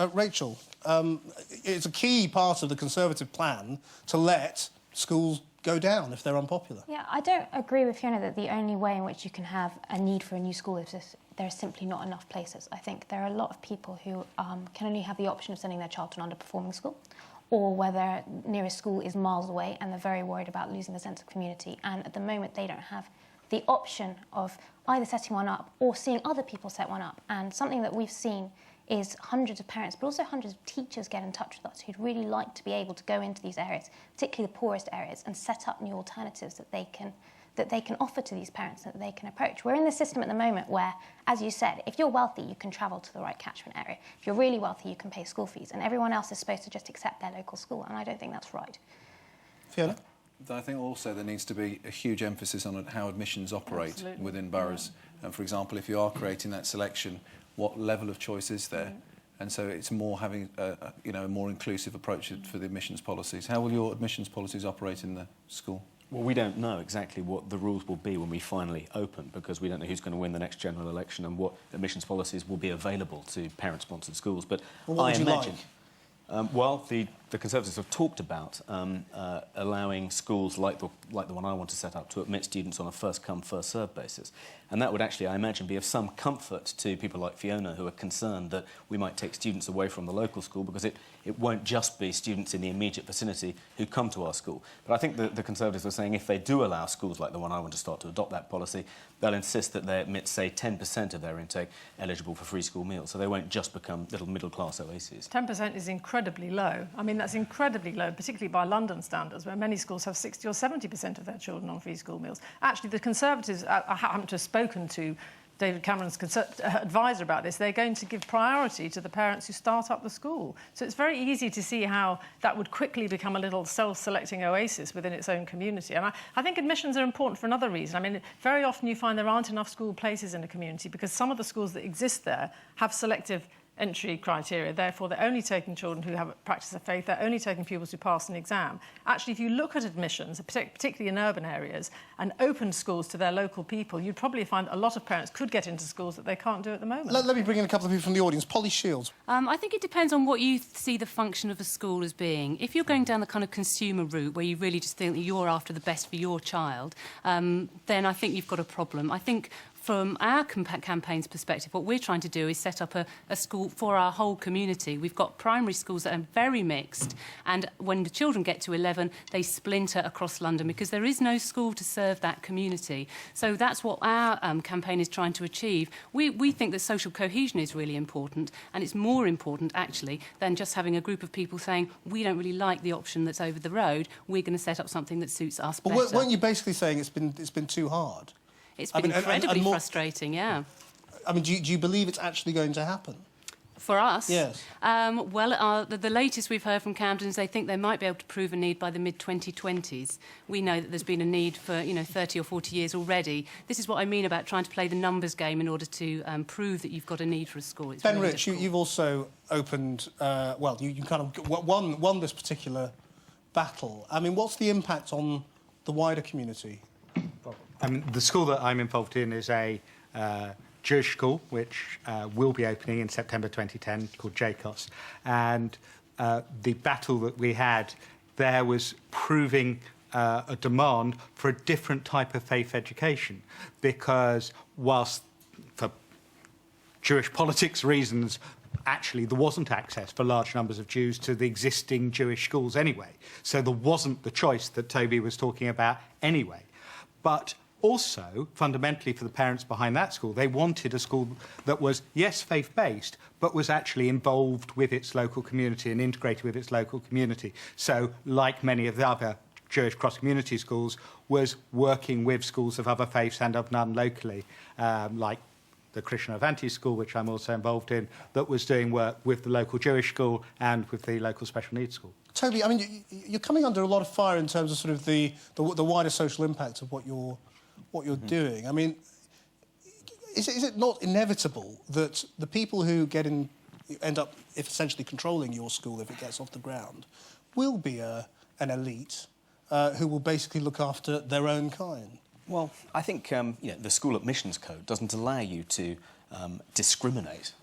Rachel, it's a key part of the Conservative plan to let schools go down if they're unpopular. Yeah, I don't agree with Fiona that the only way in which you can have a need for a new school is if there are simply not enough places. I think there are a lot of people who can only have the option of sending their child to an underperforming school, or where their nearest school is miles away and they're very worried about losing the sense of community. And at the moment, they don't have the option of either setting one up or seeing other people set one up. And something that we've seen is hundreds of parents, but also hundreds of teachers get in touch with us who'd really like to be able to go into these areas, particularly the poorest areas, and set up new alternatives that they can offer to these parents, that they can approach. We're in the system at the moment where, as you said, if you're wealthy, you can travel to the right catchment area. If you're really wealthy, you can pay school fees, and everyone else is supposed to just accept their local school, and I don't think that's right. Fiona? I think also there needs to be a huge emphasis on how admissions operate within boroughs. And for example, if you are creating that selection, what level of choice is there? And so it's more having a more inclusive approach for the admissions policies. How will your admissions policies operate in the school? Well, we don't know exactly what the rules will be when we finally open, because we don't know who's going to win the next general election and what admissions policies will be available to parent-sponsored schools. But well, what I would you imagine... like? Well, the Conservatives have talked about allowing schools like the one I want to set up to admit students on a first-come, first-served basis. And that would actually, I imagine, be of some comfort to people like Fiona who are concerned that we might take students away from the local school, because it won't just be students in the immediate vicinity who come to our school. But I think the Conservatives are saying if they do allow schools like the one I want to start to adopt that policy, they'll insist that they admit, say, 10% of their intake eligible for free school meals, so they won't just become little middle-class oases. 10% is incredibly low. I mean, that's incredibly low, particularly by London standards, where many schools have 60 or 70% of their children on free school meals. Actually, the Conservatives, I happen to have spoken to David Cameron's advisor about this. They're going to give priority to the parents who start up the school. So it's very easy to see how that would quickly become a little self-selecting oasis within its own community. And I think admissions are important for another reason. I mean, very often you find there aren't enough school places in a community because some of the schools that exist there have selective entry criteria. Therefore, they're only taking children who have a practice of faith. They're only taking pupils who pass an exam. Actually, if you look at admissions, particularly in urban areas, and opened schools to their local people, you'd probably find a lot of parents could get into schools that they can't do at the moment. Let me bring in a couple of people from the audience. Polly Shields. I think it depends on what you see the function of a school as being. If you're going down the kind of consumer route where you really just think that you're after the best for your child, then I think you've got a problem. I think from our campaign's perspective, what we're trying to do is set up a school for our whole community. We've got primary schools that are very mixed, and when the children get to 11, they splinter across London because there is no school to serve that community. So that's what our campaign is trying to achieve. We think that social cohesion is really important, and it's more important, actually, than just having a group of people saying, we don't really like the option that's over the road, we're going to set up something that suits us better. But weren't you basically saying it's been too hard? It's been incredibly frustrating, yeah. I mean, do you believe it's actually going to happen? For us? Yes. Well, the latest we've heard from Camden is they think they might be able to prove a need by the mid-2020s. We know that there's been a need for, 30 or 40 years already. This is what I mean about trying to play the numbers game in order to prove that you've got a need for a school. It's Ben really Rich, you've also opened... you kind of won this particular battle. I mean, what's the impact on the wider community? The school that I'm involved in is a Jewish school, which will be opening in September 2010, called JCOS. And the battle that we had there was proving a demand for a different type of faith education, because whilst for Jewish politics reasons, actually there wasn't access for large numbers of Jews to the existing Jewish schools anyway. So there wasn't the choice that Toby was talking about anyway. But also, fundamentally, for the parents behind that school, they wanted a school that was, yes, faith-based, but was actually involved with its local community and integrated with its local community. So, like many of the other Jewish cross-community schools, was working with schools of other faiths and of none locally, like the Christian Avanti school, which I'm also involved in, that was doing work with the local Jewish school and with the local special needs school. Toby, I mean, you're coming under a lot of fire in terms of sort of the wider social impact of what you're doing. I mean, is it not inevitable that the people who end up essentially controlling your school if it gets off the ground will be an elite who will basically look after their own kind? Well, I think the school admissions code doesn't allow you to discriminate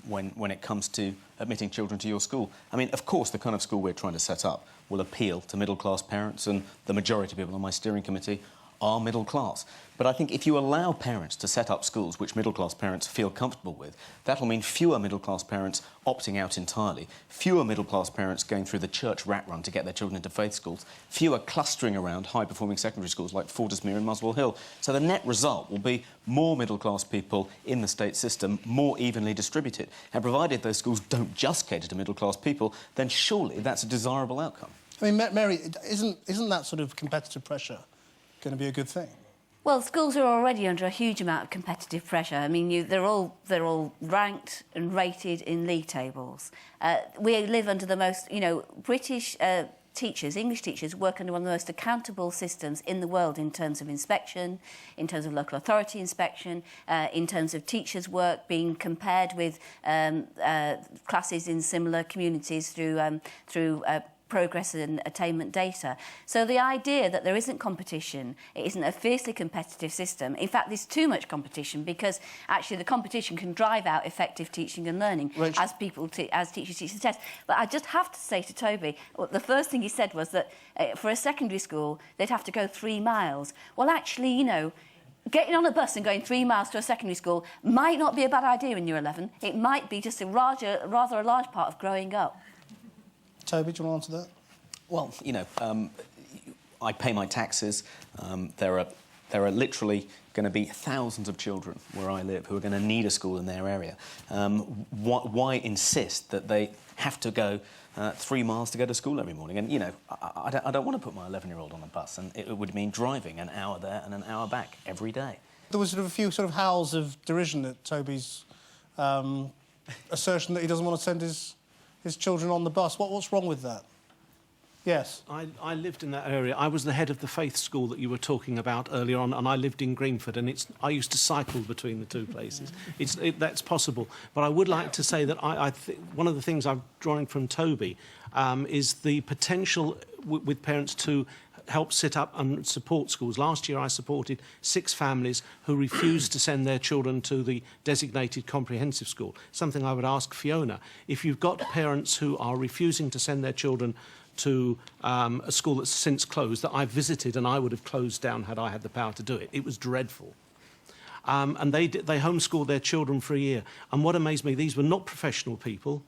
when it comes to admitting children to your school. I mean, of course, the kind of school we're trying to set up will appeal to middle-class parents, and the majority of people on my steering committee are middle class. But I think if you allow parents to set up schools which middle-class parents feel comfortable with, that'll mean fewer middle-class parents opting out entirely, fewer middle-class parents going through the church rat run to get their children into faith schools, fewer clustering around high-performing secondary schools like Fortismere and Muswell Hill. So the net result will be more middle-class people in the state system, more evenly distributed. And provided those schools don't just cater to middle-class people, then surely that's a desirable outcome. I mean, Mary, isn't that sort of competitive pressure going to be a good thing? Well, schools are already under a huge amount of competitive pressure. I mean, they're all ranked and rated in league tables. We live under the most, British teachers, English teachers, work under one of the most accountable systems in the world in terms of inspection, in terms of local authority inspection, in terms of teachers' work being compared with classes in similar communities through progress and attainment data. So the idea that there isn't competition, it isn't a fiercely competitive system. In fact, there's too much competition because actually the competition can drive out effective teaching and learning as teachers teach the test. But I just have to say to Toby, the first thing he said was that for a secondary school, they'd have to go 3 miles. Well, actually, getting on a bus and going 3 miles to a secondary school might not be a bad idea in year 11. It might be just rather a large part of growing up. Toby, do you want to answer that? Well, I pay my taxes. There are literally going to be thousands of children where I live who are going to need a school in their area. Why insist that they have to go 3 miles to go to school every morning? And, I don't want to put my 11-year-old on a bus, and it would mean driving an hour there and an hour back every day. There was a few sort of howls of derision at Toby's assertion that he doesn't want to send his children on the bus. What's wrong with that? Yes. I lived in that area. I was the head of the faith school that you were talking about earlier on, and I lived in Greenford, and I used to cycle between the two places. That's possible. But I would like to say that one of the things I'm drawing from Toby is the potential with parents to help set up and support schools. Last year I supported 6 families who refused to send their children to the designated comprehensive school. Something I would ask Fiona. If you've got parents who are refusing to send their children to a school that's since closed, that I visited and I would have closed down had I had the power to do it. It was dreadful. And they homeschooled their children for a year. And what amazed me, these were not professional people.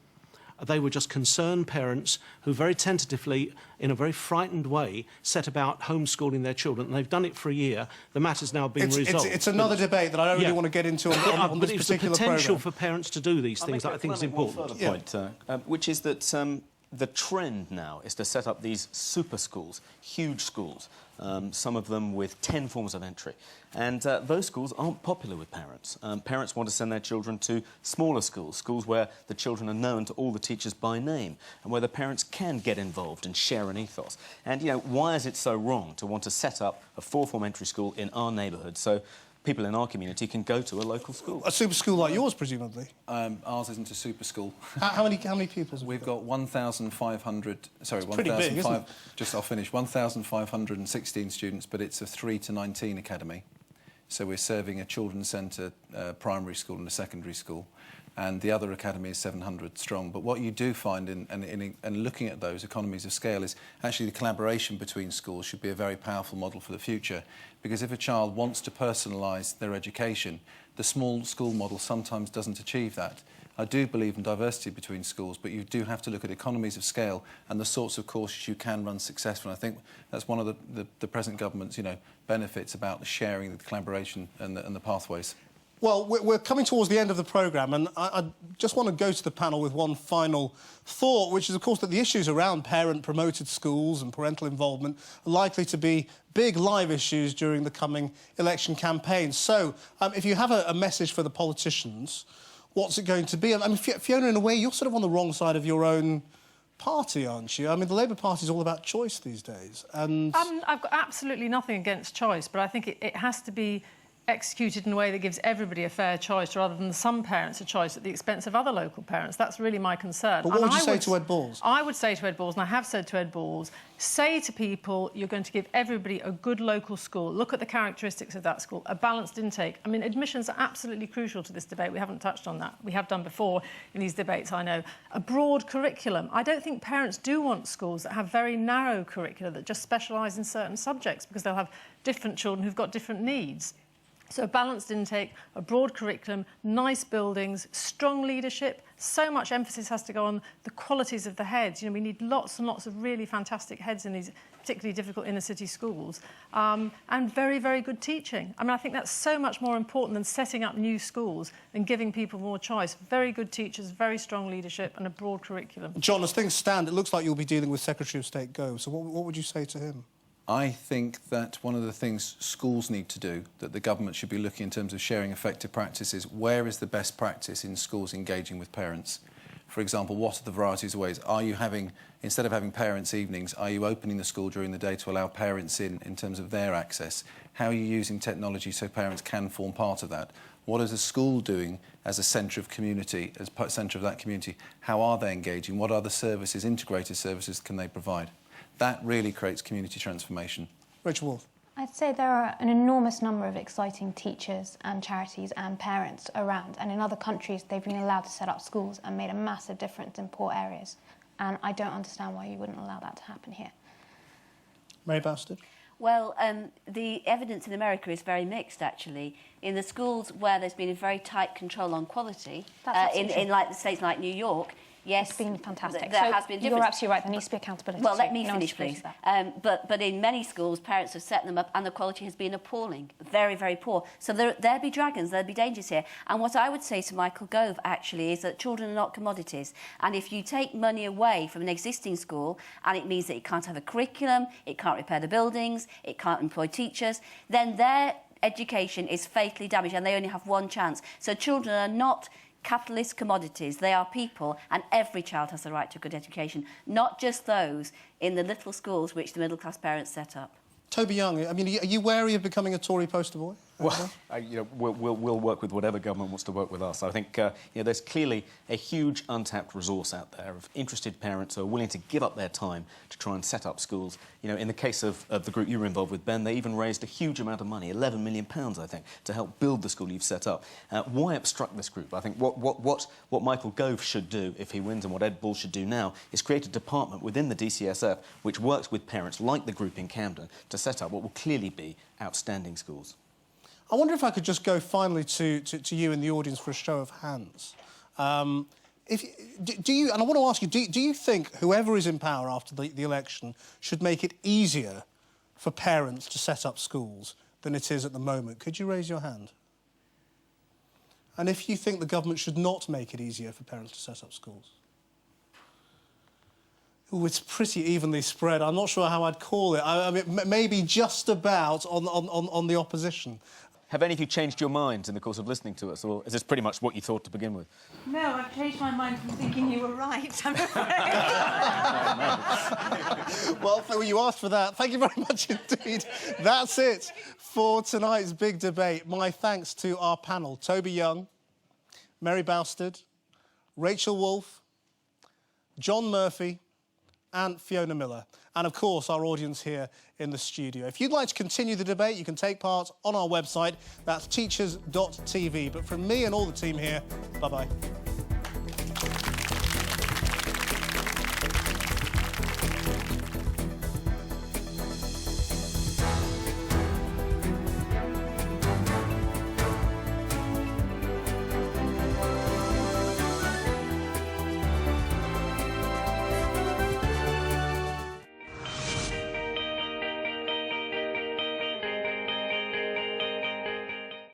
They were just concerned parents who very tentatively, in a very frightened way, set about homeschooling their children. And they've done it for a year. The matter's now being resolved. It's another debate that I don't really want to get into on this particular programme. But it's the potential for parents to do these things that I think is important. One further point, which is that the trend now is to set up these super schools, huge schools, some of them with 10 forms of entry. And those schools aren't popular with parents. Parents want to send their children to smaller schools, schools where the children are known to all the teachers by name and where the parents can get involved and share an ethos. And, why is it so wrong to want to set up a 4-form entry school in our neighbourhood so people in our community can go to a local school? A super school like yours, presumably? Ours isn't a super school. How many pupils have We've got 1,500... Sorry, 1,500... I'll finish. 1,516 students, but it's a 3 to 19 academy. So we're serving a children's centre, primary school and a secondary school. And the other academy is 700 strong. But what you do find in looking at those economies of scale is actually the collaboration between schools should be a very powerful model for the future. Because if a child wants to personalise their education, the small school model sometimes doesn't achieve that. I do believe in diversity between schools, but you do have to look at economies of scale and the sorts of courses you can run successfully. I think that's one of the present government's benefits about the sharing, the collaboration and the pathways. Well, we're coming towards the end of the programme, and I just want to go to the panel with one final thought, which is, of course, that the issues around parent-promoted schools and parental involvement are likely to be big live issues during the coming election campaign. So, if you have a message for the politicians, what's it going to be? I mean, Fiona, in a way, you're sort of on the wrong side of your own party, aren't you? I mean, the Labour Party is all about choice these days, and... I've got absolutely nothing against choice, but I think it has to be executed in a way that gives everybody a fair choice rather than some parents a choice at the expense of other local parents. That's really my concern. But what would you say to Ed Balls? I would say to Ed Balls, and I have said to Ed Balls, say to people, you're going to give everybody a good local school. Look at the characteristics of that school, a balanced intake. I mean, admissions are absolutely crucial to this debate. We haven't touched on that. We have done before in these debates, I know. A broad curriculum. I don't think parents do want schools that have very narrow curricula that just specialise in certain subjects because they'll have different children who've got different needs. So a balanced intake, a broad curriculum, nice buildings, strong leadership. So much emphasis has to go on the qualities of the heads. You know, we need lots and lots of really fantastic heads in these particularly difficult inner-city schools, and very, very good teaching. I mean, I think that's so much more important than setting up new schools and giving people more choice. Very good teachers, very strong leadership and a broad curriculum. John, as things stand, it looks like you'll be dealing with Secretary of State Gove. So what would you say to him? I think that one of the things schools need to do, that the government should be looking in terms of sharing effective practices, where is the best practice in schools engaging with parents? For example, what are the varieties of ways? Are you having, instead of having parents' evenings, are you opening the school during the day to allow parents in terms of their access? How are you using technology so parents can form part of that? What is the school doing as a centre of community, as centre of that community? How are they engaging? What other services, integrated services, can they provide? That really creates community transformation. Rachel Wolf. I'd say there are an enormous number of exciting teachers and charities and parents around, and in other countries they've been allowed to set up schools and made a massive difference in poor areas, and I don't understand why you wouldn't allow that to happen here. Mary Bastard. Well, the evidence in America is very mixed, actually. In the schools where there's been a very tight control on quality, in like the states like New York, yes, it's been fantastic. There has been difference. You're absolutely right. There needs to be accountability. Well, let me finish, please. But in many schools, parents have set them up, and the quality has been appalling, very, very poor. So there'll be dragons, there'll be dangers here. And what I would say to Michael Gove actually is that children are not commodities. And if you take money away from an existing school, and it means that it can't have a curriculum, it can't repair the buildings, it can't employ teachers, then their education is fatally damaged, and they only have one chance. So children are not capitalist commodities. They are people, and every child has the right to a good education, not just those in the little schools which the middle-class parents set up. Toby Young, I mean, are you wary of becoming a Tory poster boy? Well, we'll work with whatever government wants to work with us. I think there's clearly a huge untapped resource out there of interested parents who are willing to give up their time to try and set up schools. You know, in the case of the group you were involved with, Ben, they even raised a huge amount of money, £11 million, I think, to help build the school you've set up. Why obstruct this group? I think what Michael Gove should do if he wins, and what Ed Balls should do now, is create a department within the DCSF which works with parents like the group in Camden to set up what will clearly be outstanding schools. I wonder if I could just go finally to you in the audience for a show of hands. Do you, and I want to ask you, do you think whoever is in power after the election should make it easier for parents to set up schools than it is at the moment? Could you raise your hand? And if you think the government should not make it easier for parents to set up schools? Ooh, it's pretty evenly spread. I'm not sure how I'd call it. I mean, maybe just about on the opposition. Have any of you changed your minds in the course of listening to us, or is this pretty much what you thought to begin with? No, I've changed my mind from thinking you were right, I'm afraid. Well, you asked for that. Thank you very much indeed. That's it for tonight's big debate. My thanks to our panel, Toby Young, Mary Bastard, Rachel Wolf, John Murphy, and Fiona Miller, and of course our audience here in the studio. If you'd like to continue the debate, you can take part on our website. That's teachers.tv. But from me and all the team here, bye-bye.